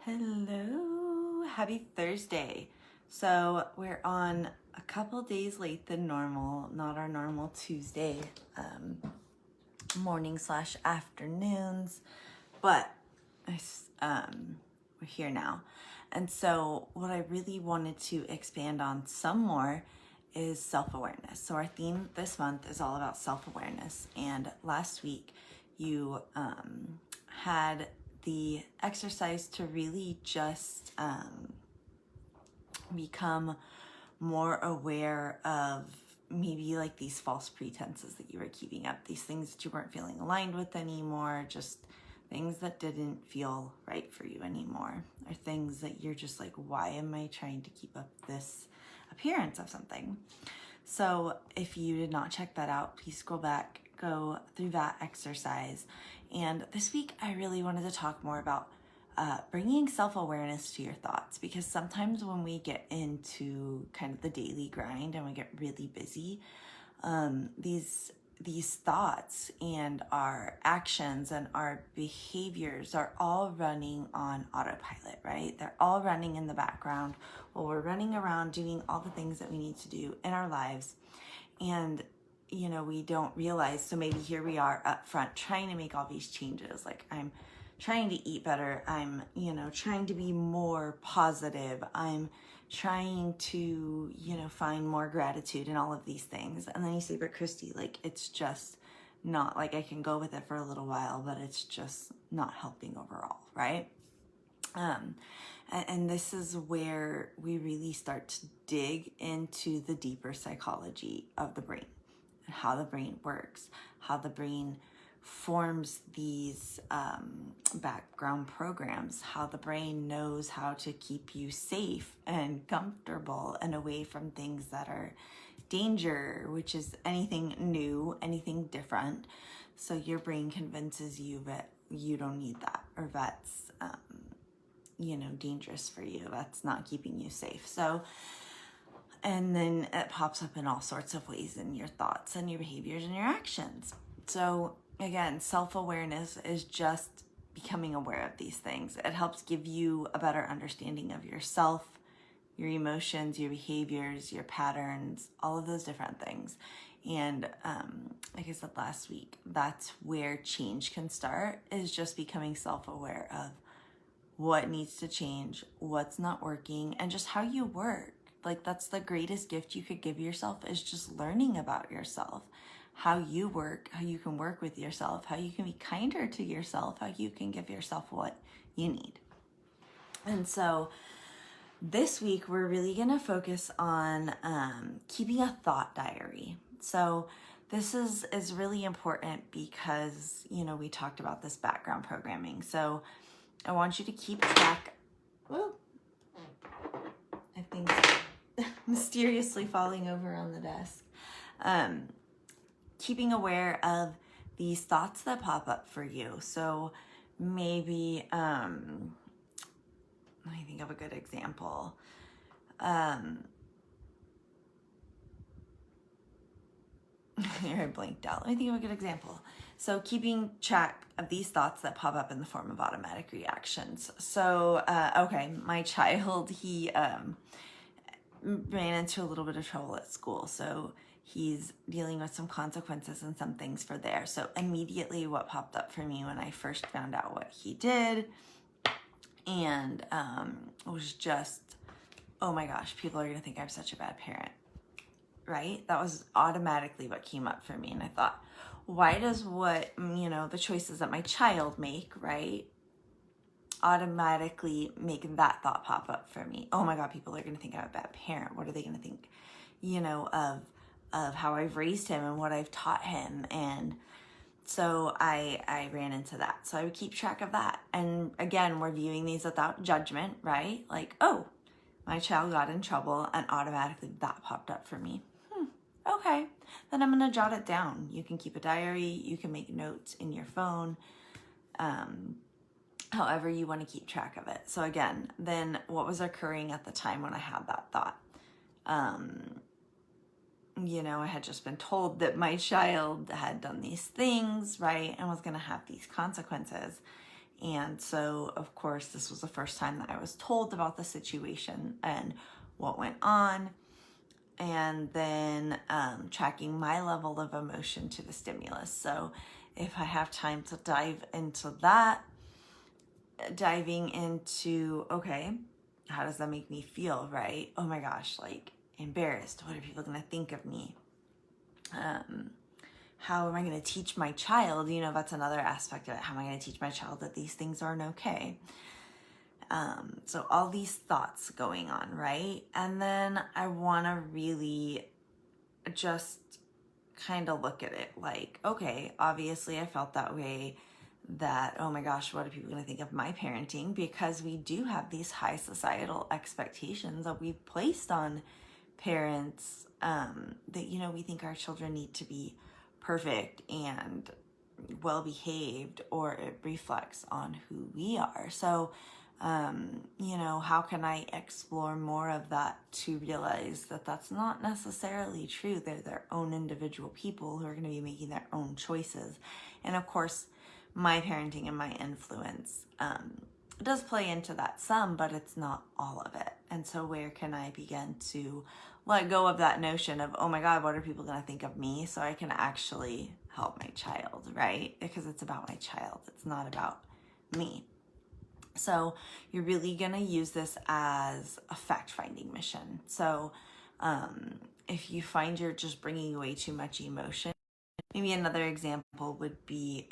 Hello, happy Thursday. So we're on a couple days late than normal, not our normal Tuesday morning / afternoons, but we're here now. And so what I really wanted to expand on some more is self-awareness. So our theme this month is all about self-awareness. And last week you had the exercise to really just become more aware of maybe like these false pretenses that you were keeping up, these things that you weren't feeling aligned with anymore, just things that didn't feel right for you anymore, or things that you're just like, why am I trying to keep up this appearance of something? So if you did not check that out, please scroll back, go through that exercise. And this week, I really wanted to talk more about bringing self-awareness to your thoughts, because sometimes when we get into kind of the daily grind and we get really busy, these thoughts and our actions and our behaviors are all running on autopilot, right? They're all running in the background while we're running around doing all the things that we need to do in our lives. And we don't realize. So maybe here we are up front trying to make all these changes. Like, I'm trying to eat better. I'm, trying to be more positive. I'm trying to, find more gratitude and all of these things. And then you say, but Christy, like, it's just not, like, I can go with it for a little while, but it's just not helping overall, right? And this is where we really start to dig into the deeper psychology of the brain and how the brain works, how the brain forms these background programs, how the brain knows how to keep you safe and comfortable and away from things that are danger, which is anything new, anything different. So your brain convinces you that you don't need that, or that's dangerous for you, that's not keeping you safe. So, and then it pops up in all sorts of ways in your thoughts and your behaviors and your actions. So again, self-awareness is just becoming aware of these things. It helps give you a better understanding of yourself, your emotions, your behaviors, your patterns, all of those different things. And like I said last week, that's where change can start, is just becoming self-aware of what needs to change, what's not working, and just how you work. Like, that's the greatest gift you could give yourself, is just learning about yourself, how you work, how you can work with yourself, how you can be kinder to yourself, how you can give yourself what you need. And so this week, we're really going to focus on keeping a thought diary. So this is really important because, we talked about this background programming. So I want you to keep track. Whoa. I think mysteriously falling over on the desk. Keeping aware of these thoughts that pop up for you. So maybe, let me think of a good example. Here I blanked out. Let me think of a good example. So keeping track of these thoughts that pop up in the form of automatic reactions. So, okay, my child, he ran into a little bit of trouble at school. So he's dealing with some consequences and some things for there. So immediately what popped up for me when I first found out what he did, and it was just, oh my gosh, people are going to think I'm such a bad parent, right? That was automatically what came up for me. And I thought, why does the choices that my child make, right, automatically make that thought pop up for me? Oh my God, people are going to think I'm a bad parent. What are they going to think, of how I've raised him and what I've taught him? And so I ran into that. So I would keep track of that. And again, we're viewing these without judgment, right? Like, oh, my child got in trouble, and automatically that popped up for me. Okay, then I'm going to jot it down. You can keep a diary. You can make notes in your phone, however you want to keep track of it. So again, then what was occurring at the time when I had that thought? I had just been told that my child had done these things, right, and was going to have these consequences. And so, of course, this was the first time that I was told about the situation and what went on. And then tracking my level of emotion to the stimulus. So if I have time to dive into that, diving into, okay, how does that make me feel, right? Oh my gosh, like embarrassed. What are people going to think of me? How am I going to teach my child? You know, that's another aspect of it. How am I going to teach my child that these things aren't okay? So all these thoughts going on, right? And then I want to really just kind of look at it like, okay, obviously I felt that way, that, oh my gosh, what are people going to think of my parenting? Because we do have these high societal expectations that we've placed on parents, that, you know, we think our children need to be perfect and well behaved, or it reflects on who we are. So you know, how can I explore more of that to realize that that's not necessarily true? They're their own individual people who are going to be making their own choices. And of course, my parenting and my influence does play into that some, but it's not all of it. And so where can I begin to let go of that notion of, oh my God, what are people going to think of me? So I can actually help my child, right? Because it's about my child. It's not about me. So you're really going to use this as a fact-finding mission. So if you find you're just bringing way too much emotion, maybe another example would be,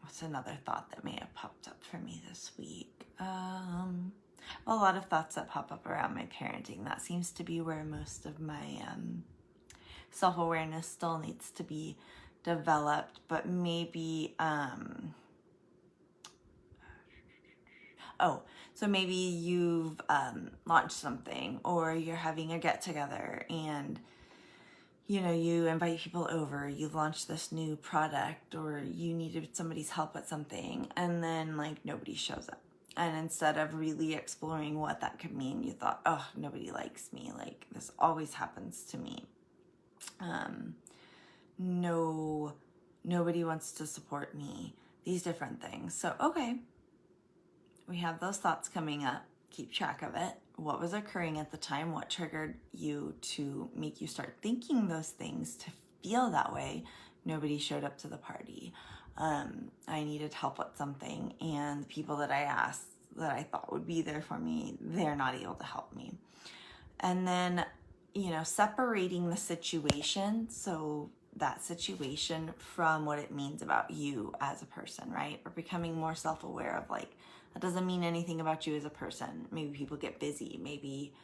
what's another thought that may have popped up for me this week? A lot of thoughts that pop up around my parenting. That seems to be where most of my self-awareness still needs to be developed, but maybe... so maybe you've launched something, or you're having a get together and, you know, you invite people over, you've launched this new product, or you needed somebody's help with something, and then like nobody shows up. And instead of really exploring what that could mean, you thought, oh, nobody likes me. Like this always happens to me. Nobody wants to support me. These different things. So, okay. We have those thoughts coming up. Keep track of it. What was occurring at the time? What triggered you to make you start thinking those things, to feel that way? Nobody showed up to the party. I needed help with something, and the people that I asked that I thought would be there for me, they're not able to help me. And then, you know, separating the situation, so that situation, from what it means about you as a person, right? Or becoming more self-aware of like, that doesn't mean anything about you as a person. Maybe people get busy. Maybe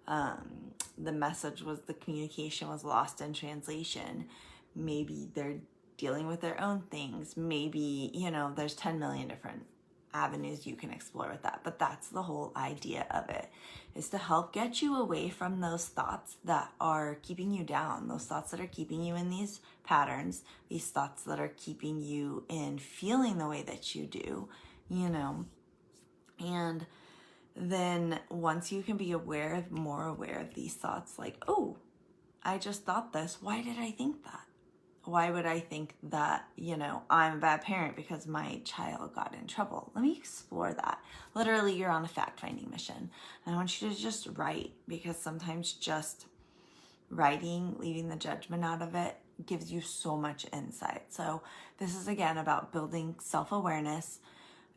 the message was, the communication was lost in translation. Maybe they're dealing with their own things. Maybe, you know, there's 10 million different avenues you can explore with that. But that's the whole idea of it, is to help get you away from those thoughts that are keeping you down, those thoughts that are keeping you in these patterns, these thoughts that are keeping you in feeling the way that you do, you know. And then once you can be more aware of these thoughts, like, oh, I just thought this. Why did I think that? Why would I think that, you know, I'm a bad parent because my child got in trouble? Let me explore that. Literally, you're on a fact-finding mission. And I want you to just write, because sometimes just writing, leaving the judgment out of it, gives you so much insight. So this is, again, about building self-awareness,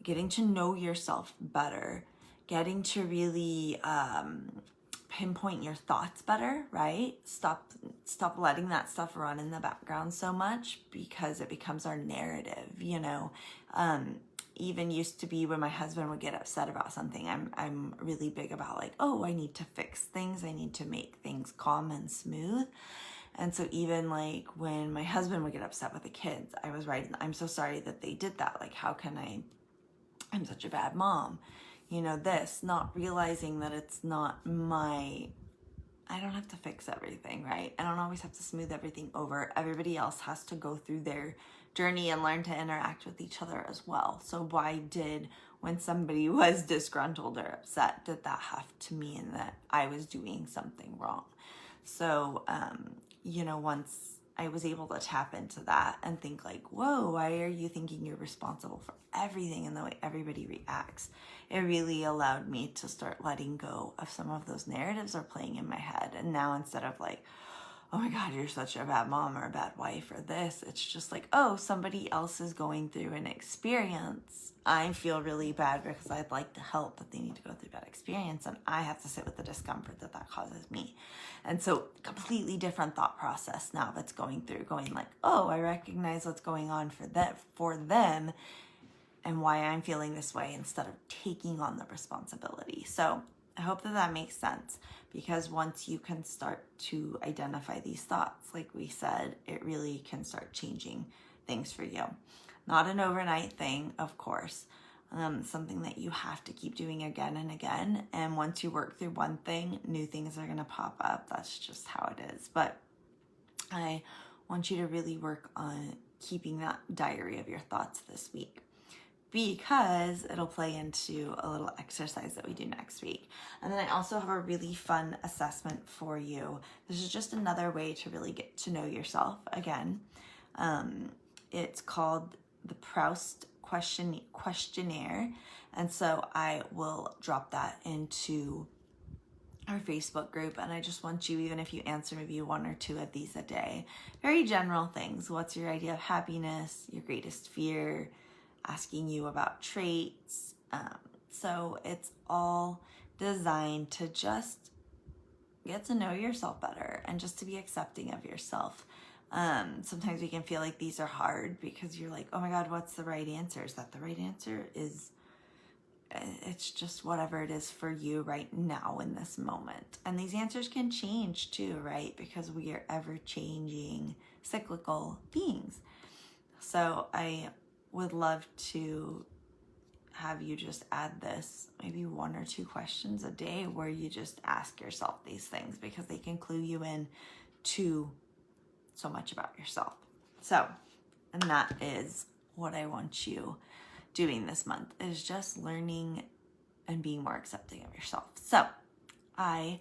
getting to know yourself better, getting to really pinpoint your thoughts better, right? Stop letting that stuff run in the background so much, because it becomes our narrative, you know. Even used to be when my husband would get upset about something, I'm really big about like, oh, I need to fix things. I need to make things calm and smooth. And so even like when my husband would get upset with the kids, I was writing, I'm so sorry that they did that. Like, how can I'm such a bad mom, you know, this, not realizing that it's not I don't have to fix everything, right? I don't always have to smooth everything over. Everybody else has to go through their journey and learn to interact with each other as well. So why when somebody was disgruntled or upset, did that have to mean that I was doing something wrong? So, you know, once I was able to tap into that and think like, whoa, why are you thinking you're responsible for everything and the way everybody reacts? It really allowed me to start letting go of some of those narratives are playing in my head. And now instead of like, oh my God, you're such a bad mom or a bad wife or this, it's just like, oh, somebody else is going through an experience. I feel really bad because I'd like to help, but they need to go through that experience, and I have to sit with the discomfort that causes me. And so completely different thought process now that's going through, going like, oh, I recognize what's going on for them and why I'm feeling this way instead of taking on the responsibility. So I hope that makes sense, because once you can start to identify these thoughts, like we said, it really can start changing things for you. Not an overnight thing, of course, something that you have to keep doing again and again. And once you work through one thing, new things are going to pop up. That's just how it is. But I want you to really work on keeping that diary of your thoughts this week, because it'll play into a little exercise that we do next week. And then I also have a really fun assessment for you. This is just another way to really get to know yourself again. It's called the Proust questionnaire. And so I will drop that into our Facebook group, and I just want you, even if you answer maybe 1 or 2 of these a day, very general things. What's your idea of happiness? Your greatest fear? Asking you about traits. So it's all designed to just get to know yourself better and just to be accepting of yourself. Sometimes we can feel like these are hard because you're like, oh my God, what's the right answer? Is that the right answer? It's just whatever it is for you right now in this moment. And these answers can change too, right? Because we are ever changing, cyclical beings. So I would love to have you just add this, maybe 1 or 2 questions a day where you just ask yourself these things, because they can clue you in to so much about yourself. So, and that is what I want you doing this month, is just learning and being more accepting of yourself. So I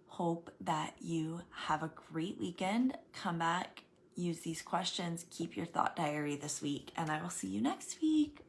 hope that you have a great weekend. Come back, use these questions, keep your thought diary this week, and I will see you next week.